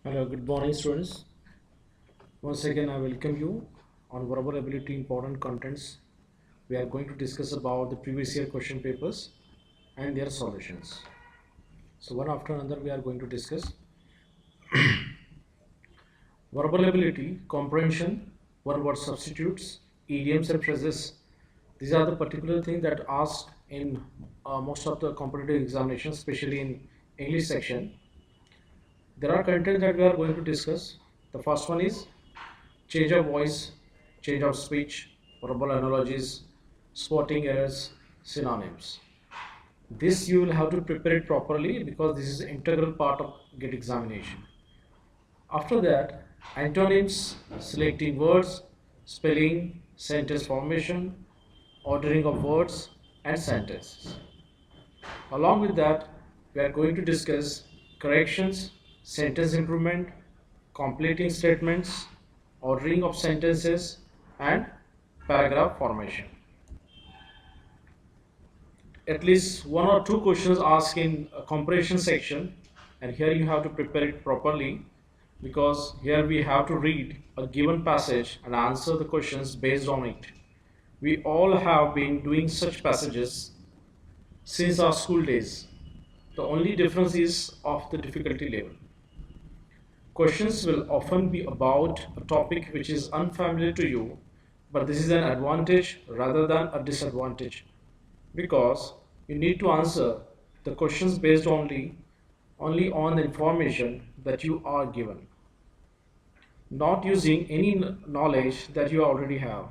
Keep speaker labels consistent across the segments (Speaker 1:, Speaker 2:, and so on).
Speaker 1: Hello, good morning, students. Once again, I welcome you on verbal ability important contents. We are going to discuss about the previous year question papers and their solutions. So, one after another, we are going to discuss verbal ability, comprehension, one word substitutes, idioms and phrases. These are the particular things that are asked in most of the competitive examinations, especially in English section. There are contents that we are going to discuss. The first one is change of voice, change of speech, verbal analogies, spotting errors, synonyms. This you will have to prepare it properly because this is an integral part of GET examination. After that, antonyms, selecting words, spelling, sentence formation, ordering of words and sentences. Along with that, we are going to discuss corrections, sentence improvement, completing statements, ordering of sentences, and paragraph formation. At least one or two questions asked in a comprehension section, and here you have to prepare it properly because here we have to read a given passage and answer the questions based on it. We all have been doing such passages since our school days. The only difference is of the difficulty level. Questions will often be about a topic which is unfamiliar to you, but this is an advantage rather than a disadvantage because you need to answer the questions based only on the information that you are given, not using any knowledge that you already have.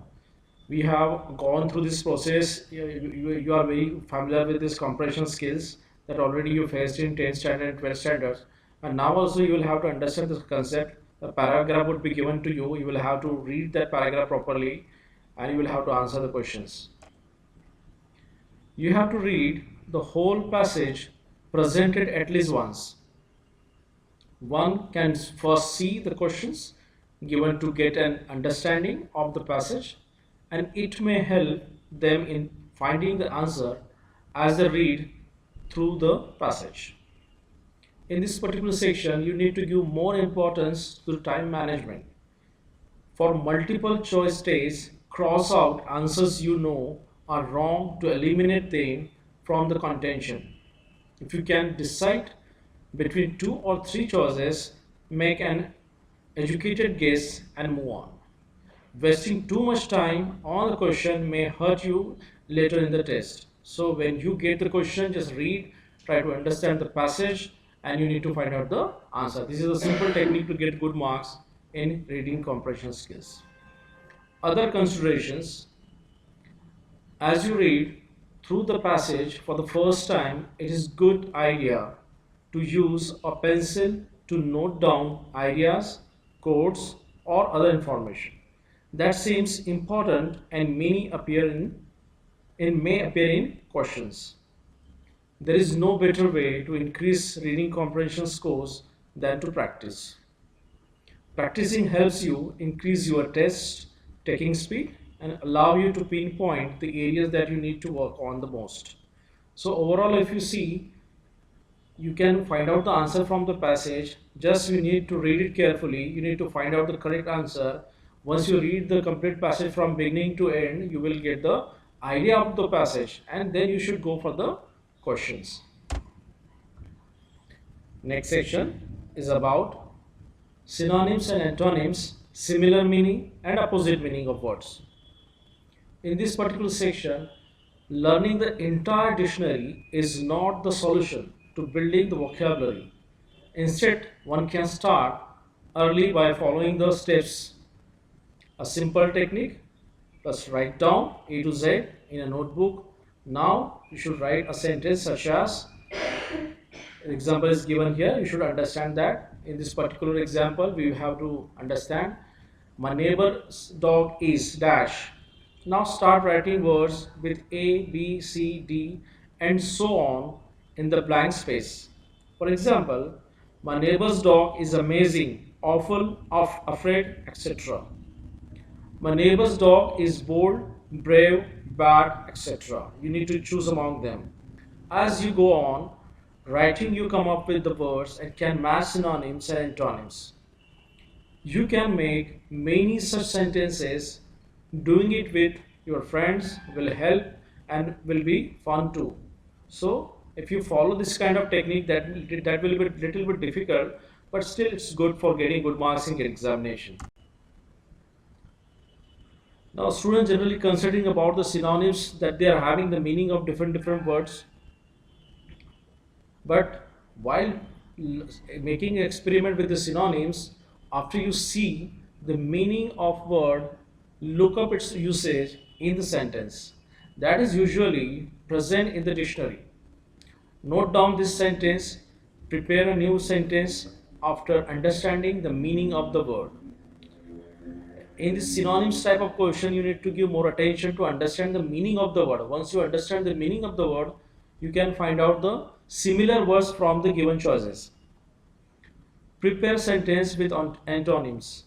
Speaker 1: We have gone through this process. You are very familiar with this comprehension skills that already you faced in 10th standard and 12th standards, and now also you will have to understand this concept. The paragraph would be given to you. You will have to read that paragraph properly and you will have to answer the questions. You have to read the whole passage presented at least once. One can first see the questions given to get an understanding of the passage, and it may help them in finding the answer as they read through the passage. In this particular section, you need to give more importance to time management. For multiple choice days, cross out answers you know are wrong to eliminate them from the contention. If you can decide between two or three choices, make an educated guess and move on. Wasting too much time on the question may hurt you later in the test. So when you get the question, just read, try to understand the passage, and you need to find out the answer. This is a simple technique to get good marks in reading comprehension skills. Other considerations: as you read through the passage for the first time, it is good idea to use a pencil to note down ideas, quotes, or other information that seems important and may appear in questions. There is no better way to increase reading comprehension scores than to practice. Practicing helps you increase your test taking speed and allow you to pinpoint the areas that you need to work on the most. So overall, if you see, you can find out the answer from the passage. Just you need to read it carefully. You need to find out the correct answer. Once you read the complete passage from beginning to end, you will get the idea of the passage, and then you should go for the questions. Next section is about synonyms and antonyms, similar meaning and opposite meaning of words. In this particular section, learning the entire dictionary is not the solution to building the vocabulary. Instead, one can start early by following the steps. A simple technique: just write down A to Z in a notebook. Now you should write a sentence such as, example is given here, you should understand that. In this particular example, we have to understand my neighbor's dog is dash. Now start writing words with A, B, C, D and so on in the blank space. For example, my neighbor's dog is amazing, awful, afraid, etc. My neighbor's dog is bold, brave, bad, etc. You need to choose among them. As you go on, Writing, you come up with the words and can match synonyms and antonyms. You can make many such sentences. Doing it with your friends will help and will be fun too. So if you follow this kind of technique, that will be a little bit difficult, but still it's good for getting good marks in examination. Now students generally considering about the synonyms, that they are having the meaning of different words. But while making an experiment with the synonyms, after you see the meaning of word, look up its usage in the sentence. That is usually present in the dictionary. Note down this sentence, prepare a new sentence after understanding the meaning of the word. In this synonyms type of question, you need to give more attention to understand the meaning of the word. Once you understand the meaning of the word, you can find out the similar words from the given choices. Prepare sentence with antonyms.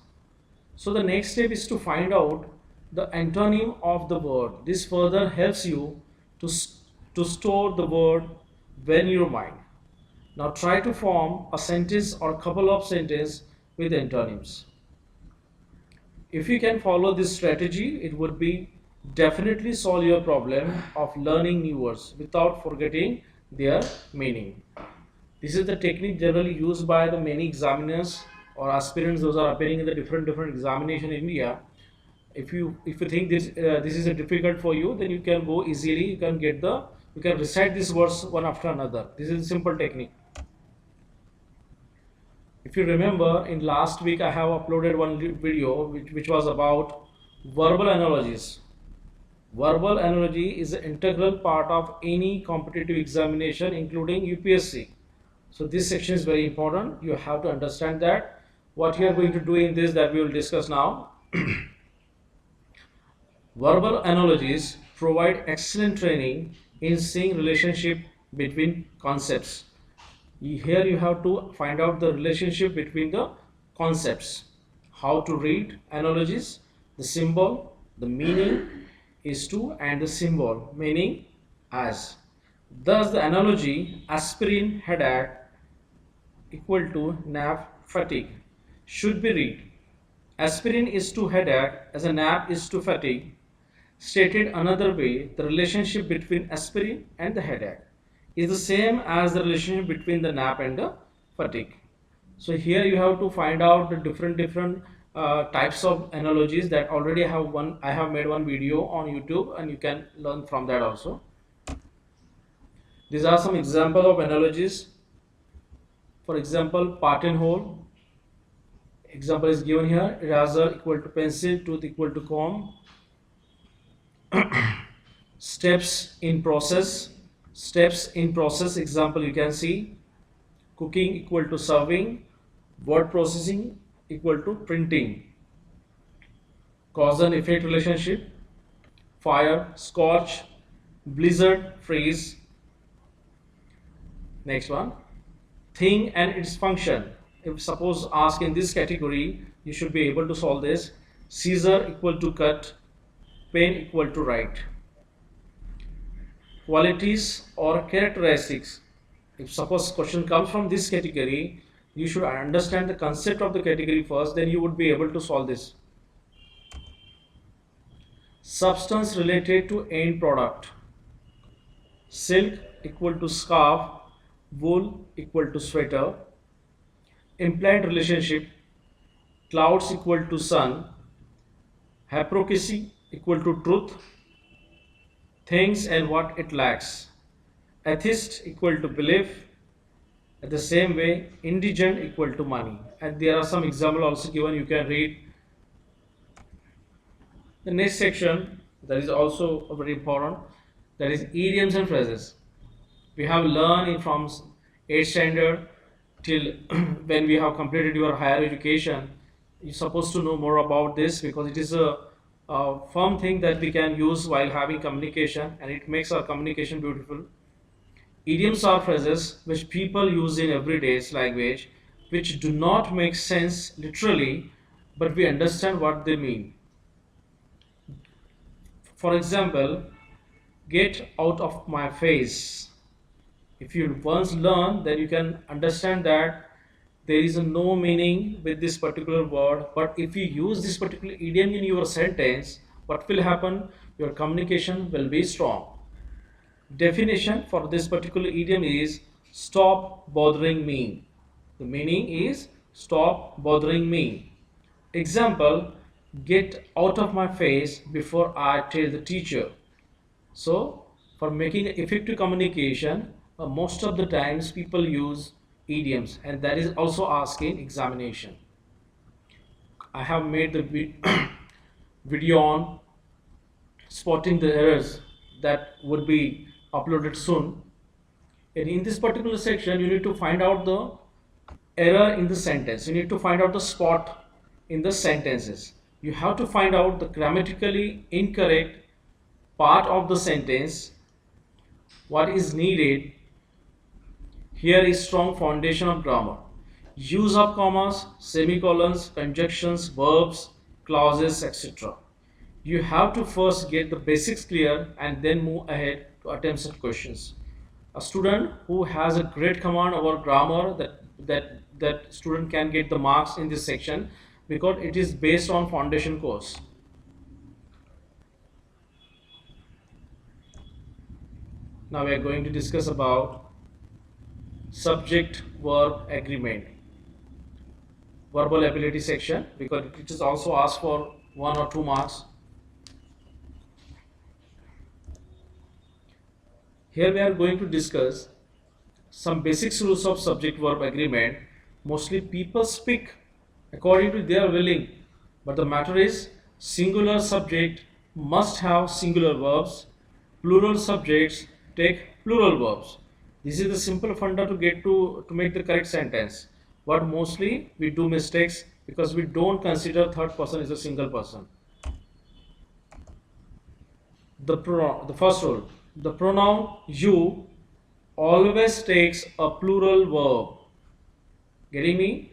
Speaker 1: So the next step is to find out the antonym of the word. This further helps you to store the word well in your mind. Now try to form a sentence or couple of sentences with antonyms. If you can follow this strategy, it would be definitely solve your problem of learning new words without forgetting their meaning. This is the technique generally used by the many examiners or aspirants. Those are appearing in the different examination in India. If you think this is a difficult for you, then you can go easily. You can recite these words one after another. This is a simple technique. If you remember, in last week I have uploaded one video which was about verbal analogies. Verbal analogy is an integral part of any competitive examination, including UPSC. So this section is very important. You have to understand that. What you are going to do in this, that we will discuss now. Verbal analogies provide excellent training in seeing relationship between concepts. Here you have to find out the relationship between the concepts. How to read analogies, the symbol, the meaning is to, and the symbol meaning as. Thus the analogy aspirin headache equal to nap fatigue should be read. Aspirin is to headache as a nap is to fatigue. Stated another way, the relationship between aspirin and the headache is the same as the relationship between the nap and the fatigue. So here you have to find out the different types of analogies that already I have made one video on YouTube, and you can learn from that also. These are some examples of analogies. For example, part and whole. Example is given here. Eraser equal to pencil, tooth equal to comb. Steps in process. Steps in process example you can see. Cooking equal to serving. Word processing equal to printing. Cause and effect relationship. Fire, scorch, blizzard, freeze. Next one. Thing and its function. If suppose asked in this category, you should be able to solve this. Scissor equal to cut. Pen equal to write. Qualities or characteristics. If suppose question comes from this category, you should understand the concept of the category first, then you would be able to solve this. Substance related to end product. Silk equal to scarf, wool equal to sweater. Implied relationship. Clouds equal to sun. Hypocrisy equal to truth. Things and what it lacks. Atheist equal to belief. At the same way, indigent equal to money. And there are some examples also given, you can read. The next section, that is also very important, that is idioms and phrases. We have learned from 8th standard till when we have completed your higher education. You're supposed to know more about this, because it is a firm thing that we can use while having communication, and it makes our communication beautiful. Idioms are phrases which people use in everyday language, which do not make sense literally, but we understand what they mean. For example, get out of my face. If you once learn, then you can understand that there is no meaning with this particular word. But if you use this particular idiom in your sentence, what will happen? Your communication will be strong. Definition for this particular idiom is stop bothering me. The meaning is stop bothering me. Example, get out of my face before I tell the teacher. So, for making effective communication, most of the times people use idioms, and that is also asked in examination. I have made the video on spotting the errors that would be uploaded soon. And in this particular section, you need to find out the error in the sentence. You need to find out the spot in the sentences. You have to find out the grammatically incorrect part of the sentence, what is needed. Here is strong foundation of grammar. Use of commas, semicolons, conjunctions, verbs, clauses, etc. You have to first get the basics clear and then move ahead to attempt such questions. A student who has a great command over grammar, that student can get the marks in this section because it is based on foundation course. Now we are going to discuss about subject verb agreement, verbal ability section, because it is also asked for 1 or 2 marks. Here we are going to discuss some basic rules of subject verb agreement. Mostly people speak according to their willing, but the matter is singular subject must have singular verbs, plural subjects take plural verbs. This is the simple funda to get to make the correct sentence. But mostly we do mistakes because we don't consider third person is a single person. The first rule, the pronoun you always takes a plural verb. Getting me?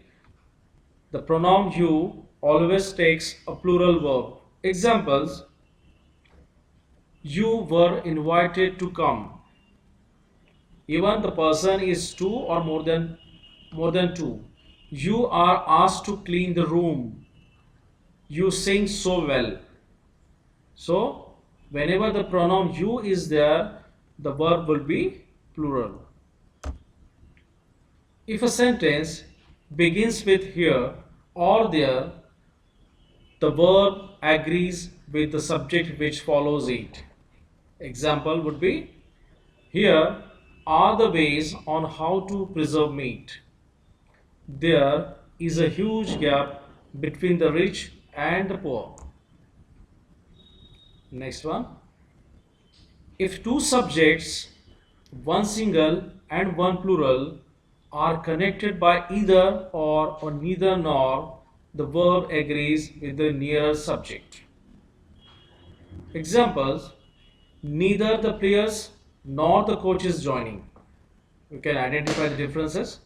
Speaker 1: The pronoun you always takes a plural verb. Examples: you were invited to come. Even the person is two or more than two. You are asked to clean the room. You sing so well. So whenever the pronoun you is there, the verb will be plural. If a sentence begins with here or there, the verb agrees with the subject which follows it. Example would be, here are the ways on how to preserve meat. There is a huge gap between the rich and the poor. Next one. If two subjects, one single and one plural, are connected by either or neither nor, the verb agrees with the nearer subject. Examples: neither the players nor the coach is joining. You can identify the differences.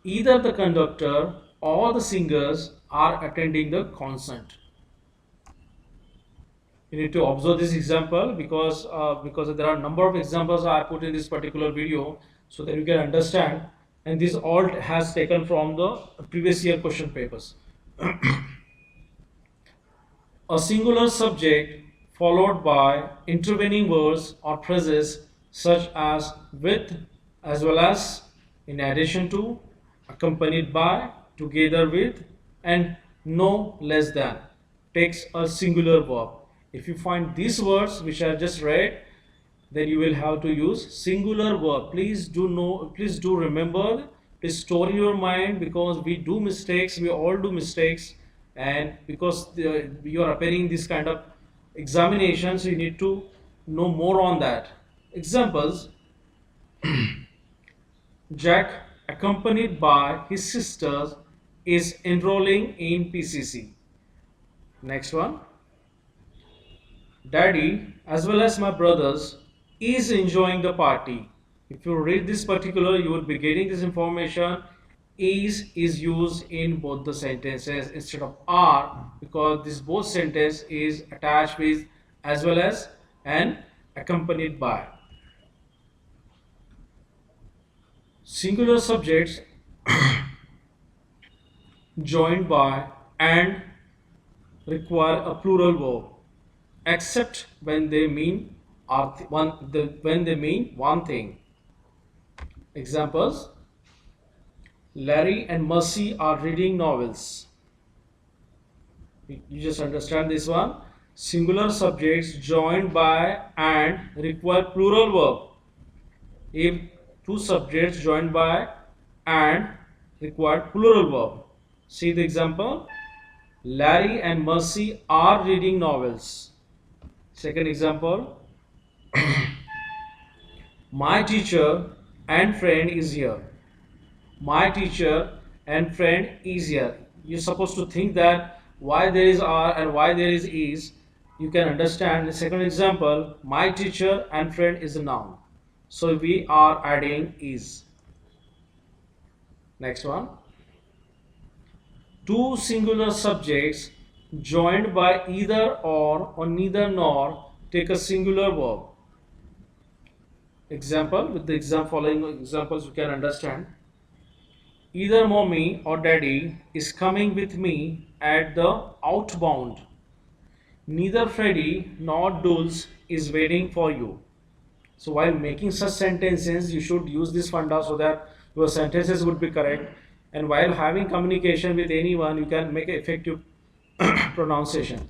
Speaker 1: Either the conductor or the singers are attending the concert. You need to observe this example because there are a number of examples I put in this particular video so that you can understand, and this all has taken from the previous year question papers. A singular subject followed by intervening words or phrases such as with, as well as, in addition to, accompanied by, together with, and no less than takes a singular verb. If you find these words which I just read, then you will have to use singular verb. Please do remember, please store in your mind, because we do mistakes, we all do mistakes, and because you are appearing this kind of examinations, you need to know more on that. Examples: Jack, accompanied by his sisters, is enrolling in PCC. Next one. Daddy, as well as my brothers, is enjoying the party. If you read this particular, you will be getting this information. Is used in both the sentences instead of are, because this both sentence is attached with as well as and accompanied by. Singular subjects joined by and require a plural verb, except when they mean when they mean one thing. Examples: Larry and Mercy are reading novels. You just understand this one. Singular subjects joined by and require plural verb. If two subjects joined by and require plural verb. See the example. Larry and Mercy are reading novels. Second example. My teacher and friend is here. My teacher and friend is here. You're supposed to think that why there is are and why there is. You can understand the second example. My teacher and friend is a noun. So we are adding is. Next one. Two singular subjects joined by either or neither nor take a singular verb. Example, with the following examples you can understand. Either mommy or daddy is coming with me at the outbound. Neither Freddy nor Dulce is waiting for you. So while making such sentences, you should use this funda so that your sentences would be correct. And while having communication with anyone, you can make effective pronunciation.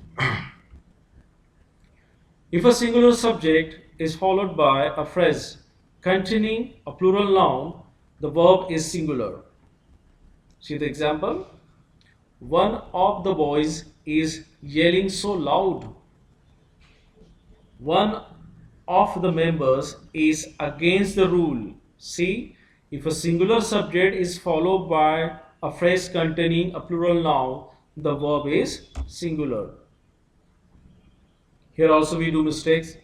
Speaker 1: If a singular subject is followed by a phrase containing a plural noun, the verb is singular. See the example. One of the boys is yelling so loud. One of the members is against the rule. See, if a singular subject is followed by a phrase containing a plural noun, the verb is singular. Here also we do mistakes.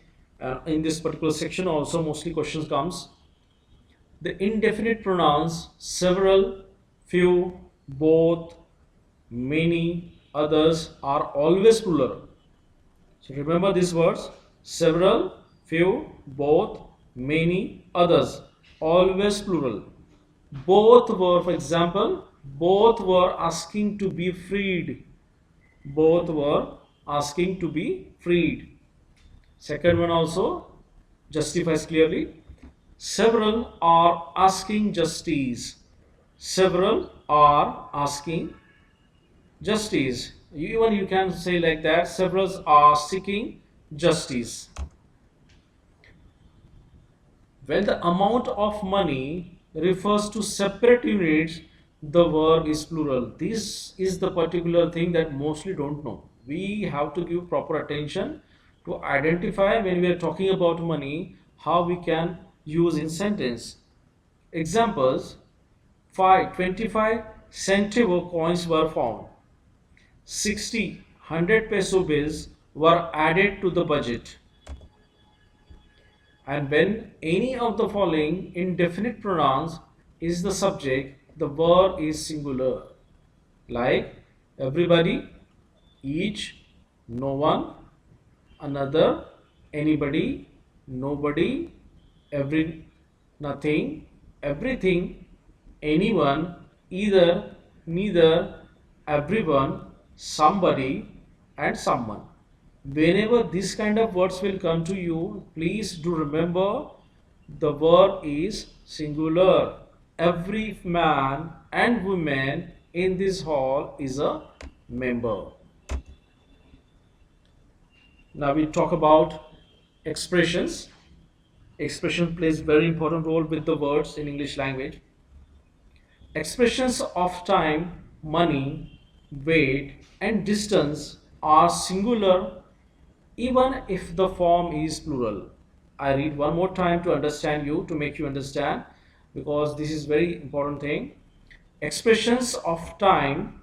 Speaker 1: In this particular section also mostly questions comes. The indefinite pronouns several, few, both, many, others are always plural. So remember these words: several, few, both, many, others, always plural. Both were, for example, both were asking to be freed. Both were asking to be freed. Second one also justifies clearly. Several are asking justice. Several are asking justice. Even you can say like that. Several are seeking justice. When the amount of money refers to separate units, the verb is plural. This is the particular thing that mostly don't know. We have to give proper attention to identify when we are talking about money, how we can use in sentence. Examples: 25 centavo coins were found. 60 100 peso bills were added to the budget. And when any of the following indefinite pronouns is the subject, the verb is singular. Like everybody, each, no one, another, anybody, nobody, nothing, everything, anyone, either, neither, everyone, somebody, and someone. Whenever this kind of words will come to you, please do remember the verb is singular. Every man and woman in this hall is a member. Now we talk about expressions. Expression plays very important role with the words in English language. Expressions of time, money, weight, and distance are singular even if the form is plural. I read one more time to understand you, to make you understand, because this is very important thing. Expressions of time,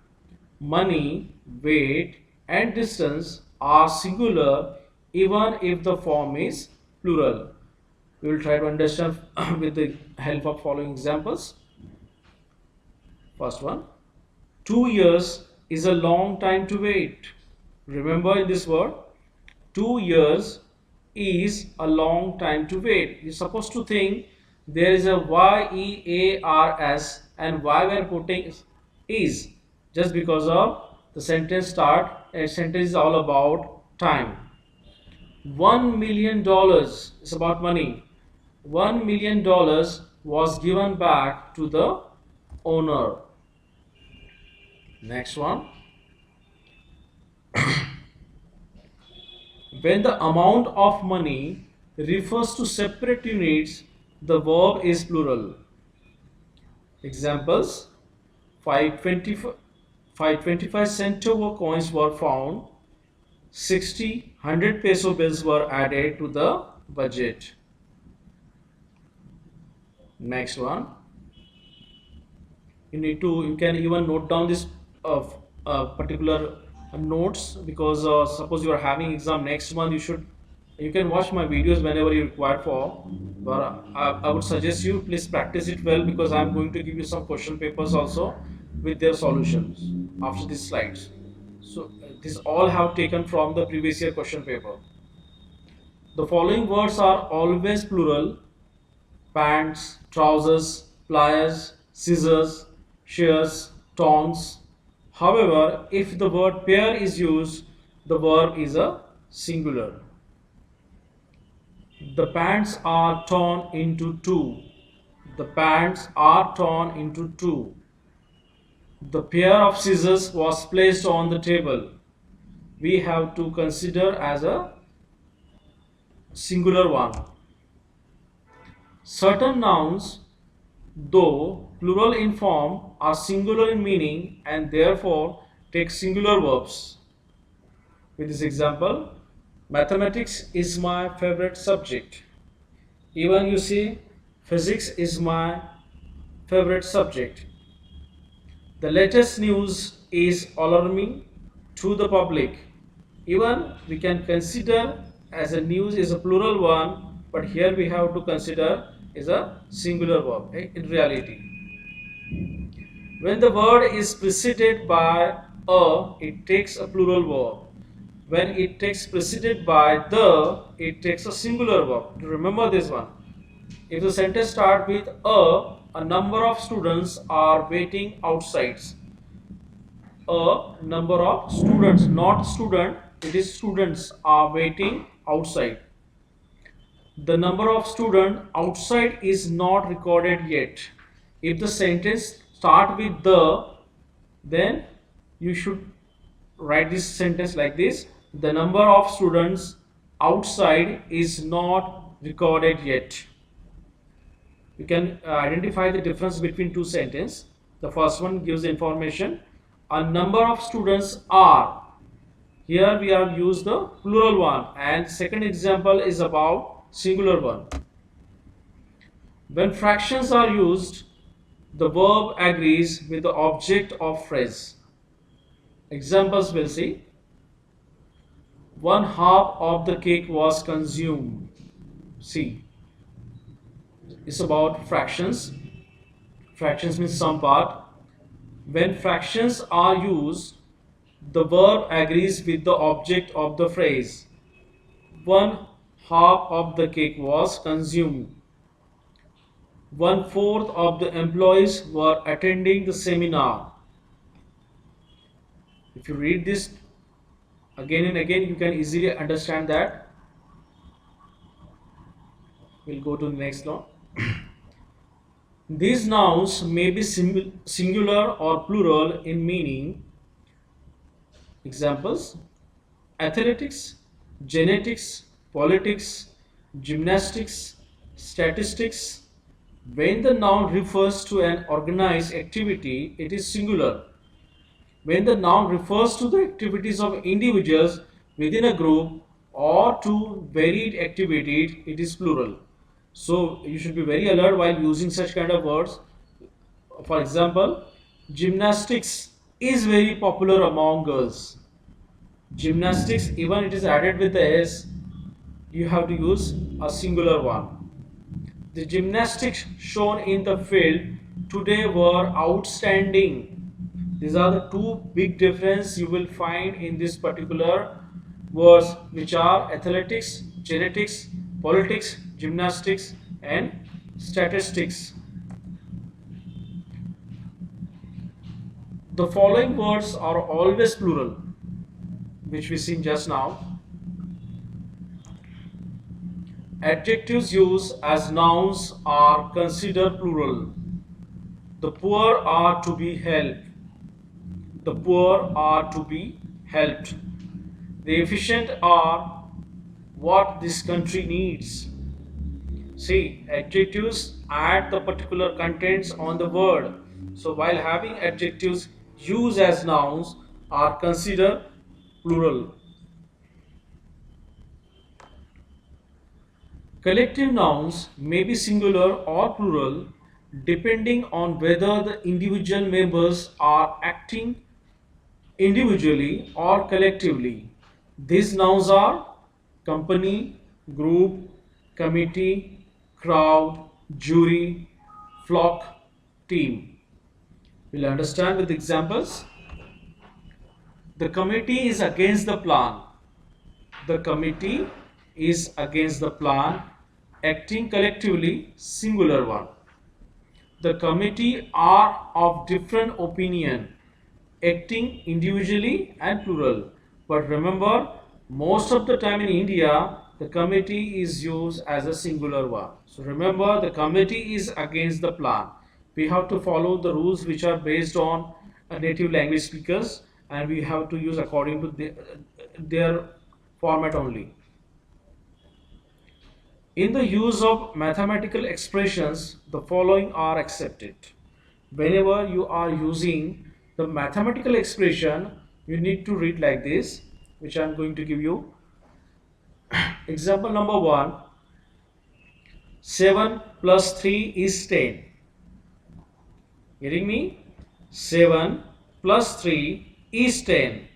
Speaker 1: money, weight, and distance are singular even if the form is plural. We will try to understand with the help of following examples. First one, 2 years is a long time to wait. Remember in this word, 2 years is a long time to wait. You're supposed to think there is a YEARS, and why we are putting is just because of the sentence start. A sentence is all about time. $1 million is about money. $1 million was given back to the owner. Next one. When the amount of money refers to separate units, the verb is plural. Examples: 525 centavo coins were found, 100 peso bills were added to the budget. Next one. You can even note down this particular notes, because suppose you are having exam next month, you can watch my videos whenever you require for, but I would suggest you please practice it well, because I am going to give you some question papers also with their solutions after these slides. So this all have taken from the previous year question paper. The following words are always plural: pants, trousers, pliers, scissors, shears, tongs. However, if the word pair is used, the verb is a singular. The pants are torn into two. The pants are torn into two. The pair of scissors was placed on the table. We have to consider as a singular one. Certain nouns, though plural in form, are singular in meaning and therefore take singular verbs. With this example, mathematics is my favorite subject. Even you see, physics is my favorite subject. The latest news is alarming to the public. Even we can consider as a news is a plural one, but here we have to consider is a singular verb in reality. When the word is preceded by a, it takes a plural verb. When it takes preceded by the, it takes a singular verb. Remember this one. If the sentence starts with a number of students are waiting outside. A number of students, not student, it is students are waiting outside. The number of students outside is not recorded yet. If the sentence start with the, then you should write this sentence like this: the number of students outside is not recorded yet. You can identify the difference between two sentences. The first one gives information: a number of students are. Here we have used the plural one, and second example is about singular one. When fractions are used, the verb agrees with the object of phrase. Examples will see: 1/2 of the cake was consumed. See, it's about fractions. Fractions means some part. When fractions are used, the verb agrees with the object of the phrase. 1/2 of the cake was consumed. 1/4 of the employees were attending the seminar. If you read this again and again, you can easily understand that. We'll go to the next one. These nouns may be singular or plural in meaning. Examples: athletics, genetics, politics, gymnastics, statistics. When the noun refers to an organized activity, it is singular. When the noun refers to the activities of individuals within a group or to varied activities, it is plural. So you should be very alert while using such kind of words. For example, gymnastics is very popular among girls. Gymnastics, even it is added with the s, you have to use a singular one. The gymnastics shown in the field today were outstanding. These are the two big differences you will find in this particular words, which are athletics, genetics, politics, gymnastics, and Statistics. The following words are always plural, which we seen just now. Adjectives used as nouns are considered plural. The poor are to be helped. The poor are to be helped. The efficient are what this country needs. See, adjectives add the particular contents on the word. So while having adjectives used as nouns are considered plural. Collective nouns may be singular or plural depending on whether the individual members are acting individually or collectively. These nouns are company, group, committee, crowd, jury, flock, team. We'll understand with examples. The committee is against the plan. The committee is against the plan, acting collectively, singular one. The committee are of different opinion, acting individually and plural. But remember, most of the time in India, the committee is used as a singular one. So remember, the committee is against the plan. We have to follow the rules which are based on native language speakers, and we have to use according to their format only. In the use of mathematical expressions, the following are accepted. Whenever you are using the mathematical expression, you need to read like this, which I am going to give you. Example number 1, 7 plus 3 is 10. Getting me? 7 plus 3 is 10.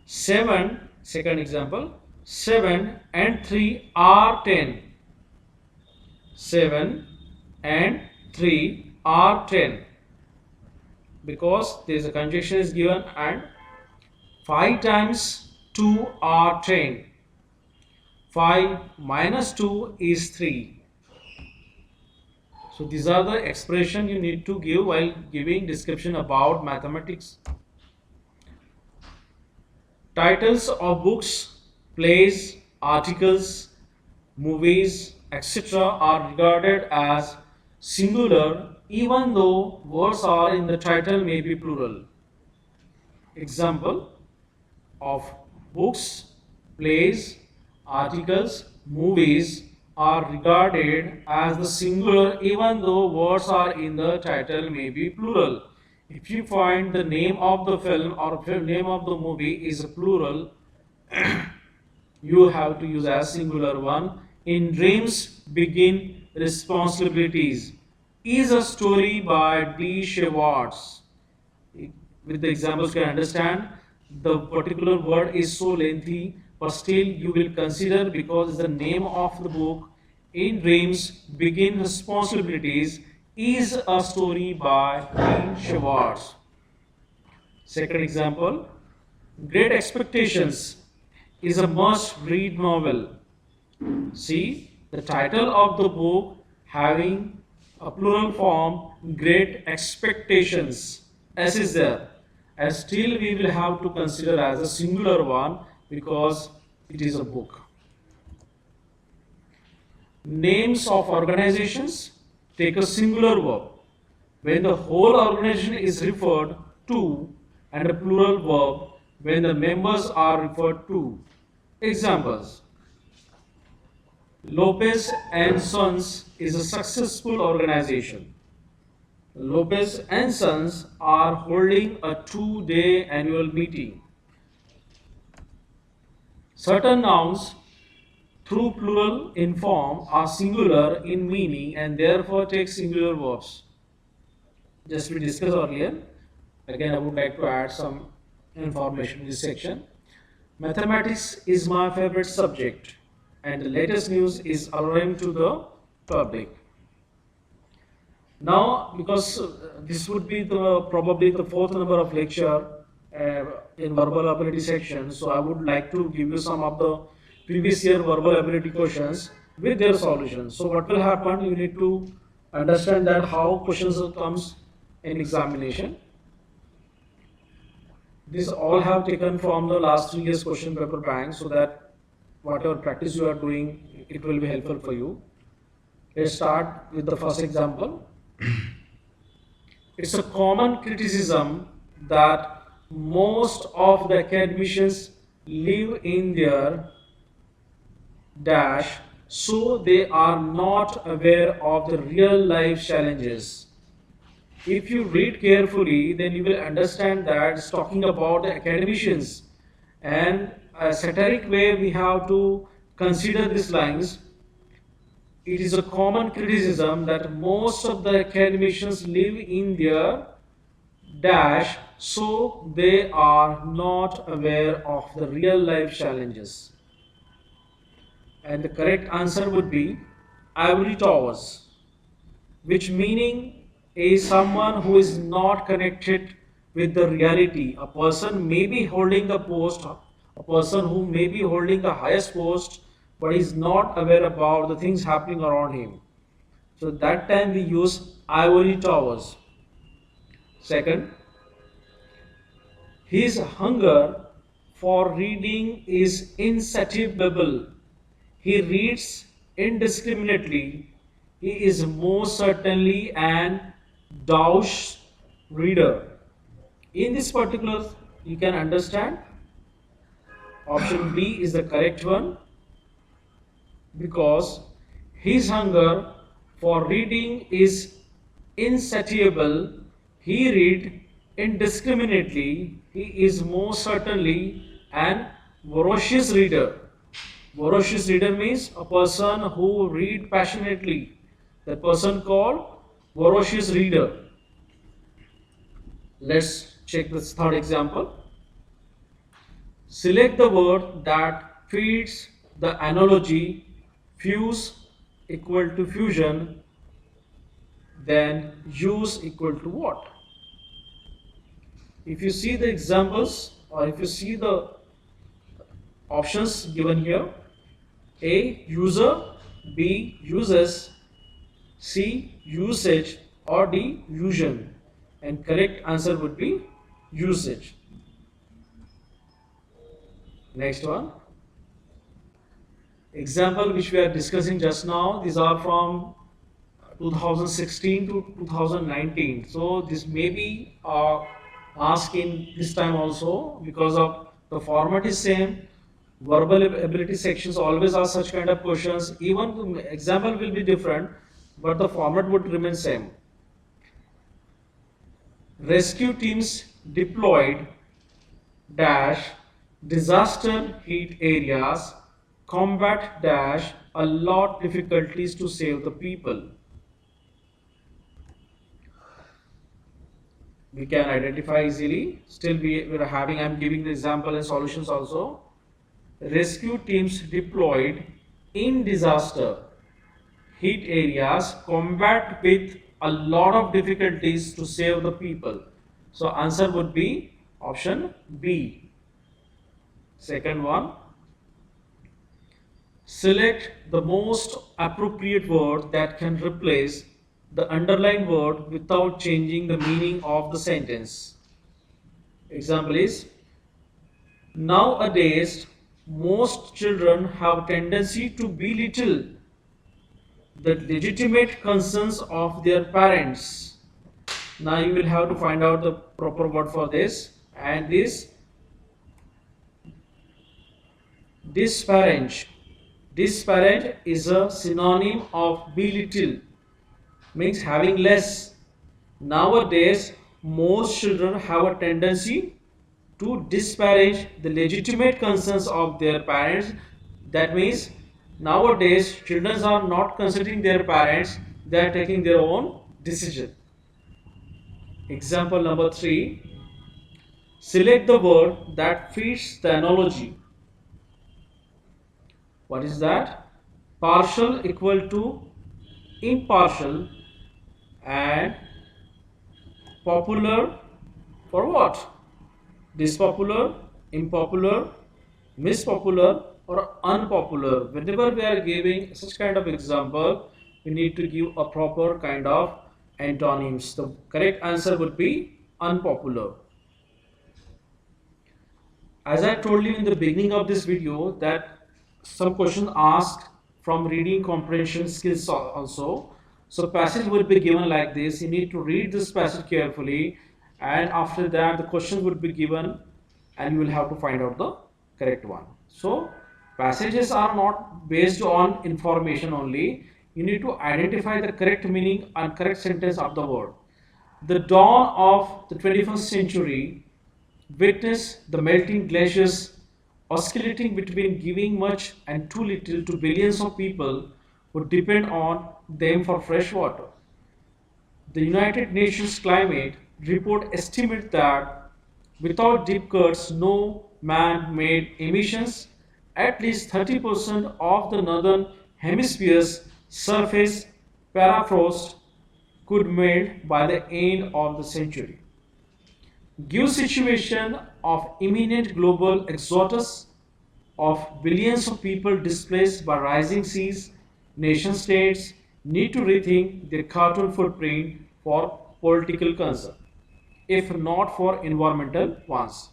Speaker 1: 7, second example, 7 and 3 are 10. 7 and 3 are 10. Because there is a conjunction is given, and 5 times 2 are 10. 5 minus 2 is 3. So these are the expression you need to give while giving description about mathematics. Titles of books, plays, articles, movies, etc. are regarded as singular even though words are in the title may be plural. Example of books, plays, articles, movies are regarded as the singular even though words are in the title may be plural. If you find the name of the film or name of the movie is a plural, you have to use as singular one. In Dreams Begin Responsibilities is a story by D. Schwartz. With the examples you can understand, the particular word is so lengthy, but still you will consider because it's the name of the book. In Dreams Begin Responsibilities is a story by D. Schwartz. Second example, Great Expectations is a must-read novel. See, the title of the book having a plural form, Great Expectations. S is there. And still we will have to consider as a singular one because it is a book. Names of organizations take a singular verb when the whole organization is referred to, and a plural verb when the members are referred to. Examples: Lopez and Sons is a successful organization. Lopez and Sons are holding a 2-day annual meeting. Certain nouns through plural in form are singular in meaning and therefore take singular verbs. Just we discussed earlier. Again, I would like to add some information in this section. Mathematics is my favorite subject, and the latest news is alarming to the public. Now, because this would be the probably the fourth number of lecture in verbal ability section, so I would like to give you some of the previous year verbal ability questions with their solution. So what will happen? You need to understand that how questions comes in examination. These all have taken from the last 3 years question paper bank, so that whatever practice you are doing, it will be helpful for you. Let's start with the first example. It's a common criticism that most of the academicians live in their dash, so they are not aware of the real life challenges. If you read carefully, then you will understand that it's talking about the academicians, and a satiric way we have to consider these lines. It is a common criticism that most of the academicians live in their dash, so they are not aware of the real life challenges. And the correct answer would be ivory towers, which meaning is someone who is not connected with the reality. A person may be holding the post, a person who may be holding the highest post, but is not aware about the things happening around him. So that time we use ivory towers. Second, his hunger for reading is insatiable. He reads indiscriminately. He is most certainly an douche reader. In this particular, you can understand option B is the correct one, because his hunger for reading is insatiable. He read indiscriminately. He is most certainly an voracious reader. Voracious reader means a person who read passionately. That person called voracious reader. Let's check this third example. Select the word that fits the analogy fuse equal to fusion, then use equal to what? If you see the examples, or if you see the options given here, A, user, B, uses, C, usage, or D, fusion, and correct answer would be usage. Next one, example which we are discussing just now, these are from 2016 to 2019. So this may be asked in this time also, because of the format is same. Verbal ability sections always ask such kind of questions. Even the example will be different, but the format would remain same. Rescue teams deployed dash disaster hit areas, combat dash a lot difficulties to save the people. We can identify easily. Still we are having, I am giving the example and solutions also. Rescue teams deployed in disaster hit areas, combat with a lot of difficulties to save the people. So answer would be option B. Second one, select the most appropriate word that can replace the underlined word without changing the meaning of the sentence. Example is, nowadays most children have tendency to belittle the legitimate concerns of their parents. Now you will have to find out the proper word for this, and this disparage. Disparage is a synonym of belittle, means having less. Nowadays most children have a tendency to disparage the legitimate concerns of their parents. That means nowadays children are not considering their parents, they are taking their own decision. Example number 3, select the word that fits the analogy. What is that? Partial equal to impartial, and popular for what? Dispopular, impopular, mispopular, or unpopular. Whenever we are giving such kind of example, we need to give a proper kind of antonyms. The correct answer would be unpopular. As I told you in the beginning of this video that some questions asked from reading comprehension skills also. So passage would be given like this. You need to read this passage carefully, and after that the question would be given and you will have to find out the correct one. So passages are not based on information only. You need to identify the correct meaning and correct sentence of the word. The dawn of the 21st century witnessed the melting glaciers oscillating between giving much and too little to billions of people who depend on them for fresh water. The United Nations Climate Report estimates that without deep cuts, no man-made emissions, at least 30% of the northern hemisphere's surface permafrost could melt by the end of the century. Give situation of imminent global exodus of billions of people displaced by rising seas, nation states need to rethink their carbon footprint for political concern, if not for environmental ones.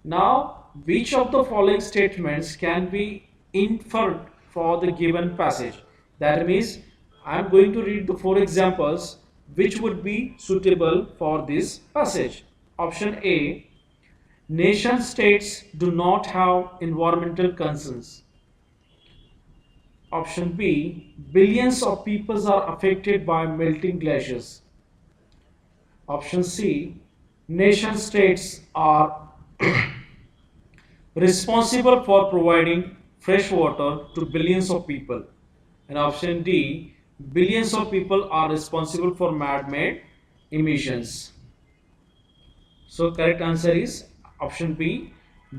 Speaker 1: Now, which of the following statements can be inferred for the given passage? That means I am going to read the four examples which would be suitable for this passage. Option A, nation states do not have environmental concerns. Option B, billions of people are affected by melting glaciers. Option C, nation states are responsible for providing fresh water to billions of people. And option D, billions of people are responsible for man-made emissions. So correct answer is option B.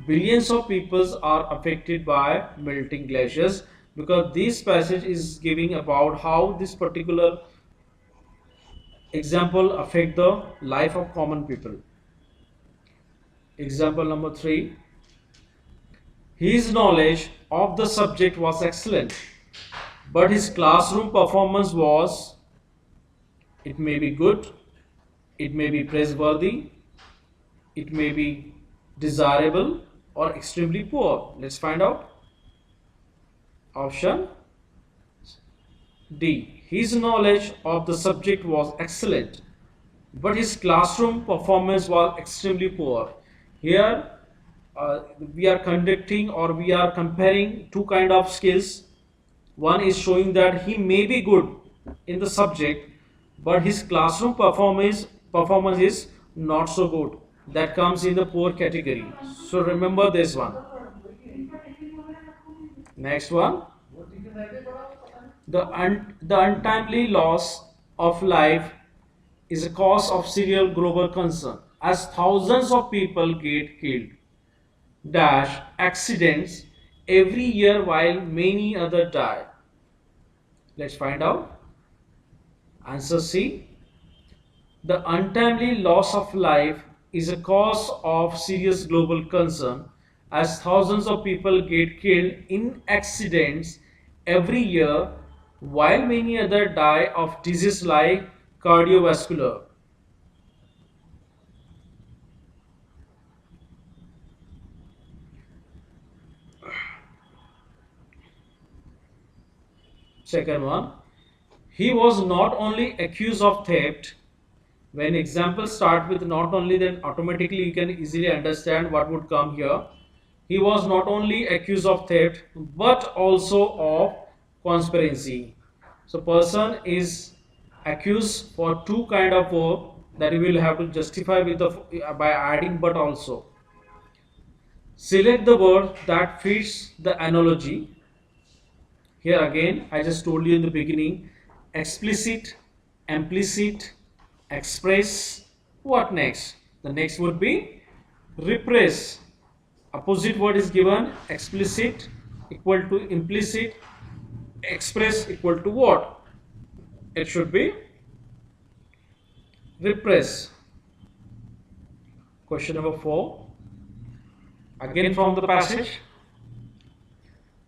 Speaker 1: Billions of peoples are affected by melting glaciers, because this passage is giving about how this particular example affect the life of common people. Example number 3. His knowledge of the subject was excellent, but his classroom performance was, it may be good, it may be praiseworthy, it may be desirable, or extremely poor. Let's find out. Option D. His knowledge of the subject was excellent, but his classroom performance was extremely poor. Here we are conducting, or we are comparing two kind of skills. One is showing that he may be good in the subject, but his classroom performance is not so good. That comes in the poor category. So remember this one. Next one. The untimely loss of life is a cause of serious global concern, as thousands of people get killed dash accidents every year while many others die. Let's find out. Answer C. The untimely loss of life is a cause of serious global concern, as thousands of people get killed in accidents every year while many others die of diseases like cardiovascular. Second one, he was not only accused of theft. When examples start with not only, then automatically you can easily understand what would come here. He was not only accused of theft but also of conspiracy. So person is accused for two kind of verb that you will have to justify with the by adding but also. Select the word that fits the analogy. Here again, I just told you in the beginning, explicit, implicit, express. What next? The next would be repress. Opposite word is given, explicit equal to implicit, express equal to what? It should be repress. Question number 4. Again from the passage.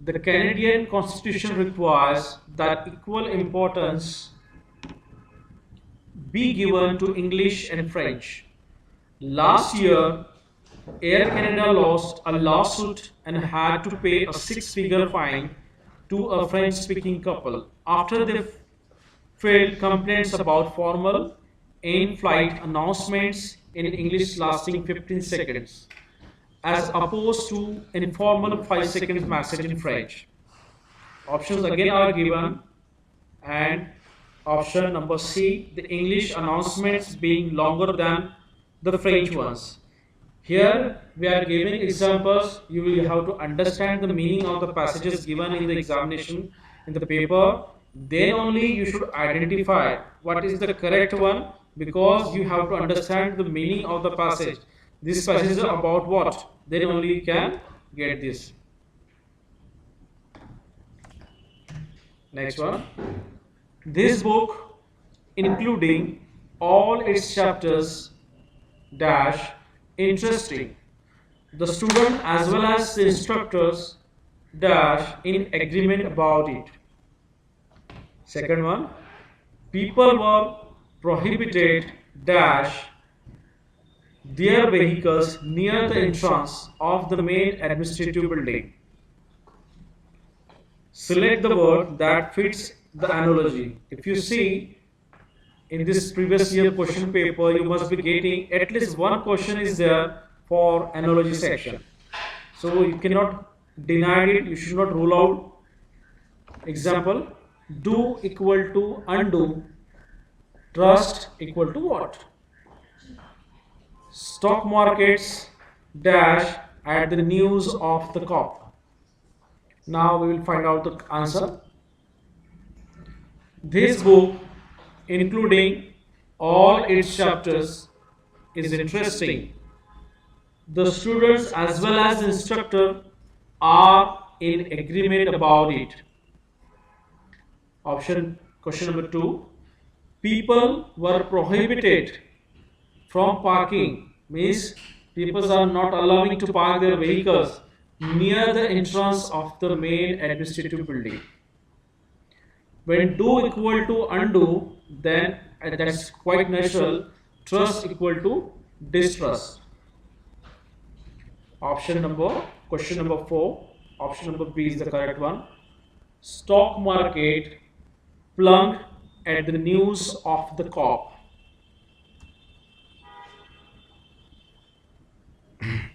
Speaker 1: The Canadian Constitution requires that equal importance be given to English and French. Last year, Air Canada lost a lawsuit and had to pay a six-figure fine to a French-speaking couple after they filed complaints about formal in-flight announcements in English lasting 15 seconds, as opposed to informal 5 seconds message in French. Options again are given, and option number C, the English announcements being longer than the French ones. Here we are giving examples. You will have to understand the meaning of the passages given in the examination in the paper. Then only you should identify what is the correct one, because you have to understand the meaning of the passage. This passage is about what? Then only you can get this. Next one. This book, including all its chapters, dash, interesting. The student as well as the instructors, dash, in agreement about it. Second one. People were prohibited, dash, their vehicles near the entrance of the main administrative building. Select the word that fits the analogy. If you see in this previous year question paper, you must be getting at least one question is there for analogy section. So you cannot deny it, you should not rule out. Example, do equal to undo, trust equal to what? Stock markets, dash, at the news of the cop. Now we will find out the answer. This book, including all its chapters, is interesting. The students as well as the instructor are in agreement about it. Question number 2. People were prohibited from parking, means people are not allowing to park their vehicles near the entrance of the main administrative building. When do equal to undo, then that's quite natural. Trust equal to distrust. Question number 4. Option number B is the correct one. Stock market plunged at the news of the cop.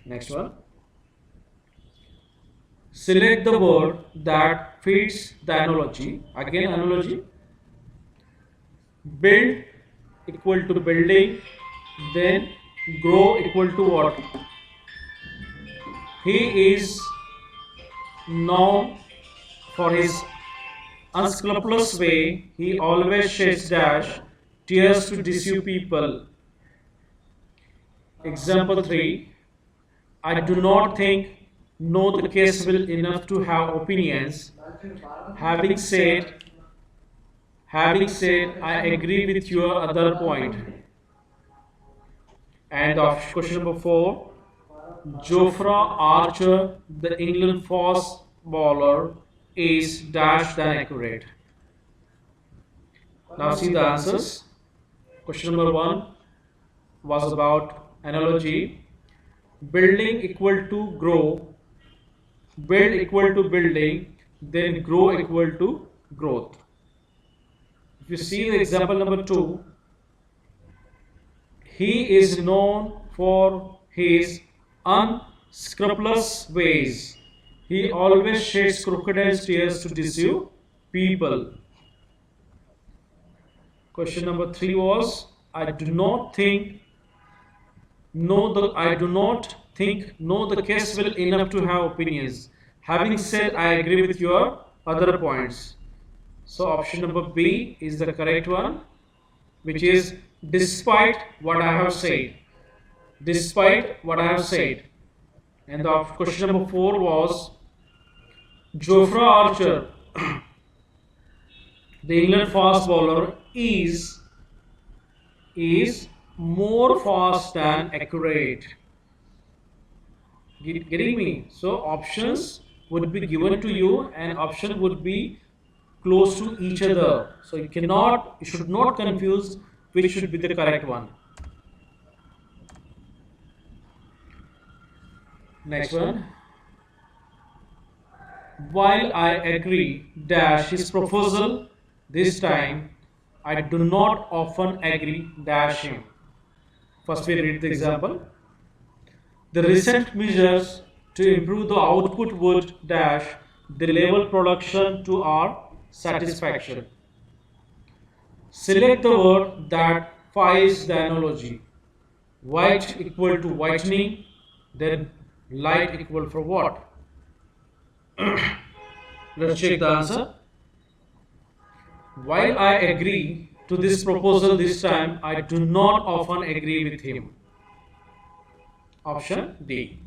Speaker 1: Next one. Select the word that fits the analogy. Again, analogy. Build equal to building, then grow equal to what? He is known for his unscrupulous way. He always sheds dash tears to deceive people. Example 3. I do not think know the case will enough to have opinions. Having said, I agree with your other point. And question number 4. Jofra Archer, the England fast bowler, is dash than accurate. Now see the answers. Question number 1 was about analogy. Building equal to grow, build equal to building, then grow equal to growth. If you see the example number 2, he is known for his unscrupulous ways. He always sheds crocodile tears to deceive people. Question number 3 was, I do not think know the case well enough to have opinions. Having said, I agree with your other points. So option number B is the correct one, which is despite what I have said. Despite what I have said. And the question number 4 was Jofra Archer, the England fast bowler, is more fast than accurate. Getting me? So options would be given to you and option would be close to each other. So you should not confuse which should be the correct one. Next one. While I agree dash his proposal this time, I do not often agree dash him. First we read the example. The recent measures to improve the output would dash the level production to our satisfaction. Select the word that fits the analogy. White equal to whitening, then light equal for what? Let's check the answer. While I agree to this proposal this time, I do not often agree with him. Option D.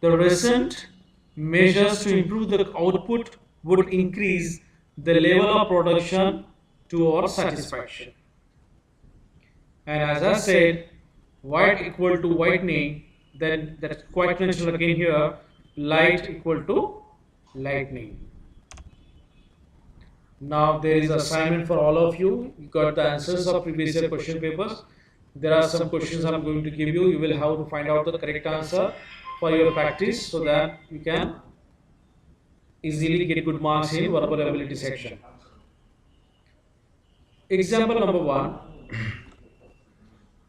Speaker 1: The recent measures to improve the output would increase the level of production to our satisfaction. And as I said, white equal to whitening, then that's quite natural again here, light equal to lightning. Now there is assignment for all of you. You got the answers of previous year question papers. There are some questions I'm going to give you. You will have to find out the correct answer for your practice so that you can easily get good marks in verbal ability section. Example number 1.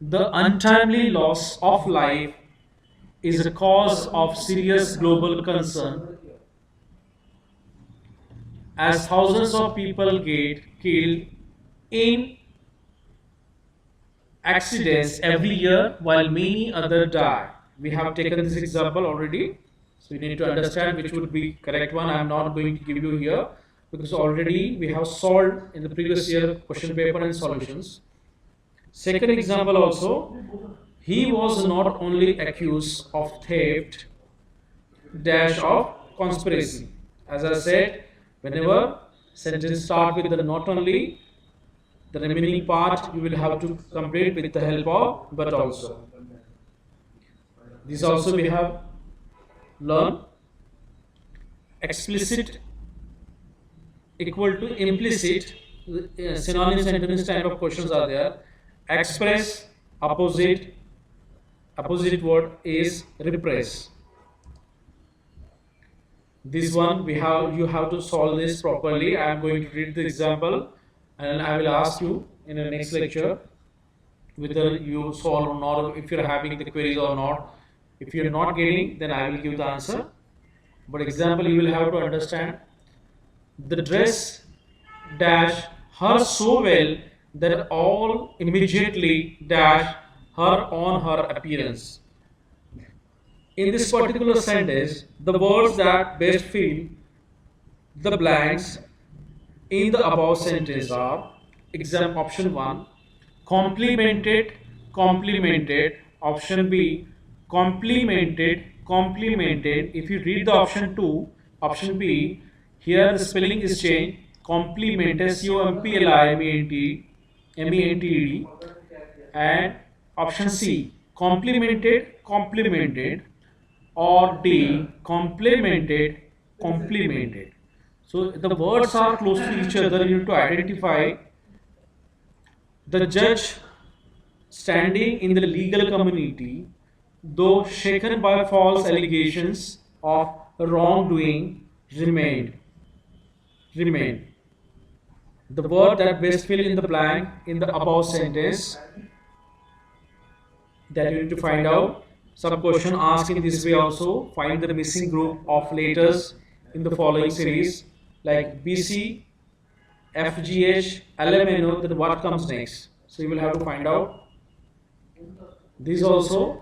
Speaker 1: The untimely loss of life is a cause of serious global concern as thousands of people get killed in accidents every year while many others die. We have taken this example already, so you need to understand which would be correct one. I am not going to give you here because already we have solved in the previous year question paper and solutions. Second example also, he was not only accused of theft dash of conspiracy. As I said, whenever sentence start with the not only, the remaining part you will have to complete with the help of but also. This also we have learned. Explicit equal to implicit, synonym sentence type of questions are there. Express, opposite word is repress. This one you have to solve this properly. I am going to read the example and I will ask you in the next lecture whether you solve or not, if you are having the queries or not. If you are not getting, then I will give the answer. But example, you will have to understand. The dress dash her so well that all immediately dash her on her appearance. In this particular sentence, the words that best fill the blanks in the above sentence are example option 1, complimented, option B, complimented. If you read the option 2, option B, here the spelling is changed, complement, SUMPLIMENTED, and option C, complimented, or D, complemented. So the words are close to each other. You need to identify. The judge, standing in the legal community, though shaken by false allegations of wrongdoing, remained. The word that best fill in the blank in the above sentence that you need to find out. Some question asked in this way also. Find the missing group of letters in the following series, like BC, FGH, LMNO, then what comes next. So you will have to find out. These also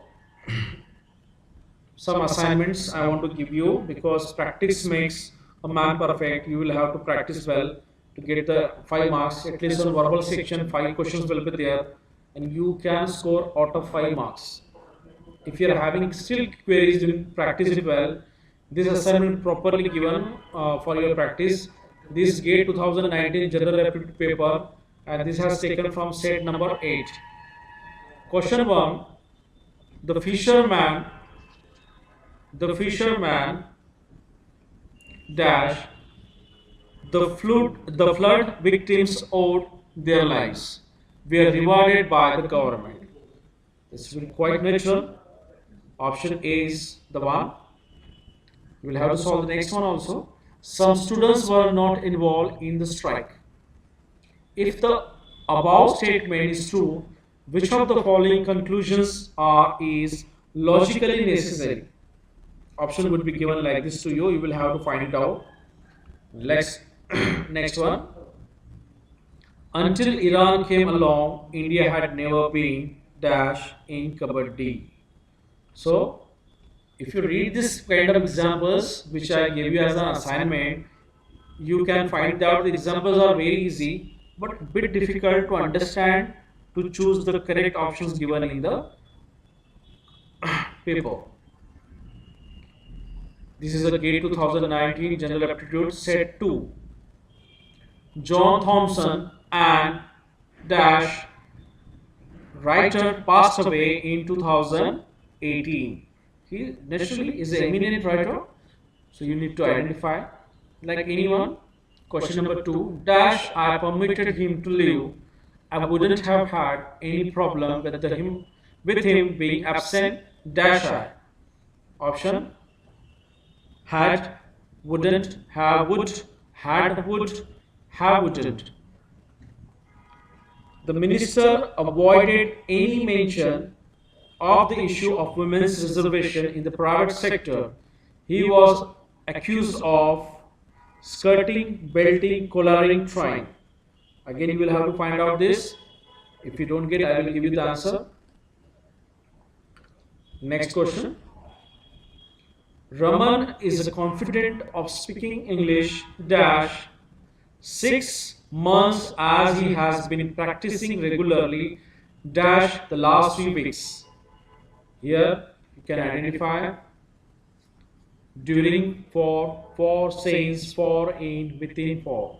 Speaker 1: some assignments I want to give you, because practice makes a man perfect. You will have to practice well to get the 5 marks. At least on verbal section, 5 questions will be there, and you can score out of 5 marks. If you are having still queries, you practice it well. This assignment properly given for your practice. This GATE 2019 General Aptitude paper, and this has taken from set number 8. Question 1. The fisherman dash the flood victims owed their lives were rewarded by the government. This will be quite natural. Option A is the one. We will have to solve the next one also. Some students were not involved in the strike. If the above statement is true, which of the following conclusions is logically necessary? Option would be given like this to you. You will have to find it out. Next one. Until Iran came along, India had never been dash in Kabaddi. So, if you read this kind of examples which I gave you as an assignment, you can find out the examples are very easy but a bit difficult to understand to choose the correct options given in the paper. This is a GATE 2019 General Aptitude Set 2. John Thompson and dash writer passed away in 2018. He naturally is an eminent writer, so you need to identify like anyone. Question number 2, dash I permitted him to live. I wouldn't have had any problem with him being absent dash I. Option had, wouldn't, have, would, had, would, have, wouldn't. The minister avoided any mention of the issue of women's reservation in the private sector. He was accused of skirting, belting, collaring, trying. Again, you will have to find out this. If you don't get it, I will give you the answer. Next question. Raman is confident of speaking English dash 6 months as he has been practicing regularly dash the last 3 weeks. Here you can identify during, for, since, for, in, within, for.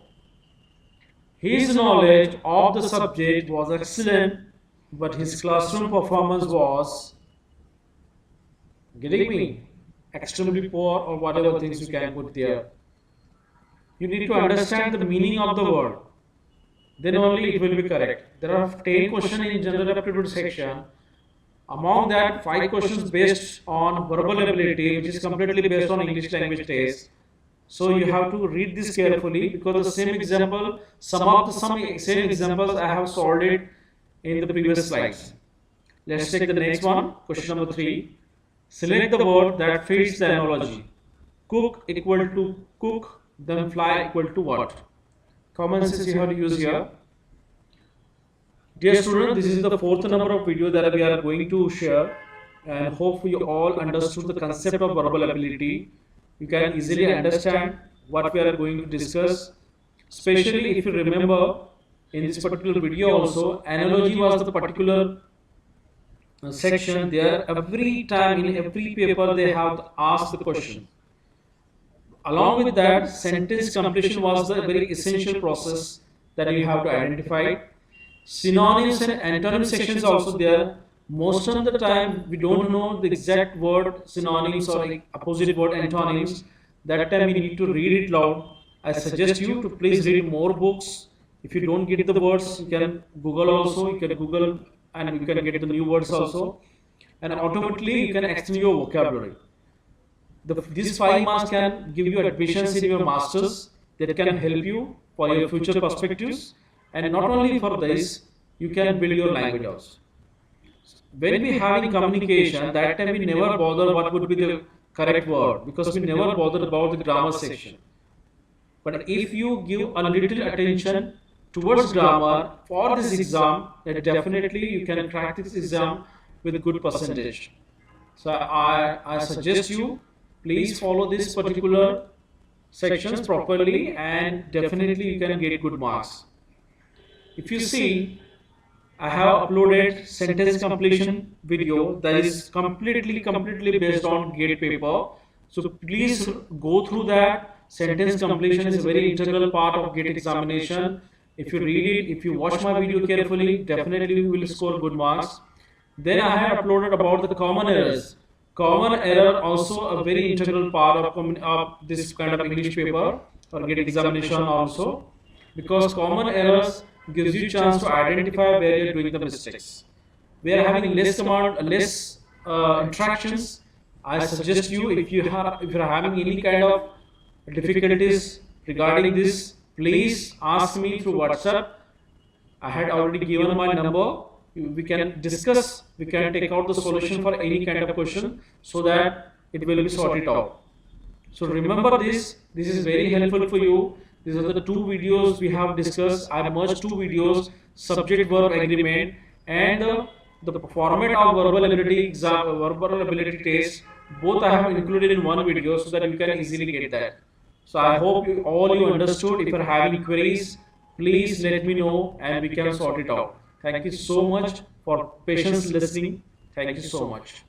Speaker 1: His knowledge of the subject was excellent, but his classroom performance was, getting me, extremely poor, or whatever things you can put there. You need to understand the meaning of the word, then only it will be correct. There are 10 questions in general aptitude section. Among that, 5 questions based on verbal ability, which is completely based on English language test. So you have to read this carefully, because the same example, some same examples I have solved it in the previous slides. Let's take the next one. Question number 3. Select the word that fits the analogy. Cook equal to cook, then fly equal to what? Common sense you have to use here. Dear students, this is the 4th number of video that we are going to share, and hope you all understood the concept of verbal ability. You can easily understand what we are going to discuss. Especially if you remember in this particular video also, analogy was the particular section there. Every time in every paper they have asked the question. Along with that, sentence completion was the very essential process that you have to identify. Synonyms and antonym sections also there. Most of the time we don't know the exact word synonyms or like opposite word antonyms. That time we need to read it loud. I suggest you to please read more books. If you don't get the words, you can Google also. You can Google and you can get the new words also. And automatically you can extend your vocabulary. These 5 marks can give you admissions in your masters that can help you for your future perspectives. And not only for this, you can build your language also. When we having communication, that time we never bother what would be the correct word, because we never bother about the grammar section. But if you give a little attention towards grammar for this exam, then definitely you can crack this exam with a good percentage. So I suggest you please follow this particular sections properly, and definitely you can get good marks. If you see, I have uploaded sentence completion video that is completely based on GATE paper. So please go through that. Sentence completion is a very integral part of GATE examination. If you read it, if you watch my video carefully, definitely you will score good marks. Then I have uploaded about the common errors. Common error also a very integral part of this kind of English paper or GATE examination also, because common errors gives you chance to identify where you're doing the mistakes. We are having less interactions. I suggest you, if you're having any kind of difficulties regarding this, please ask me through WhatsApp. I had already given my number. We can discuss, we can take out the solution for any kind of question so that it will be sorted out. So remember this is very helpful for you. These are the two videos we have discussed. I merged two videos, subject verb agreement and the format of verbal ability exam, verbal ability test. Both I have included in one video so that you can easily get that. So I hope all you understood. If you are having queries, please let me know and we can sort it out. Thank you so much for patience listening. Thank you so much.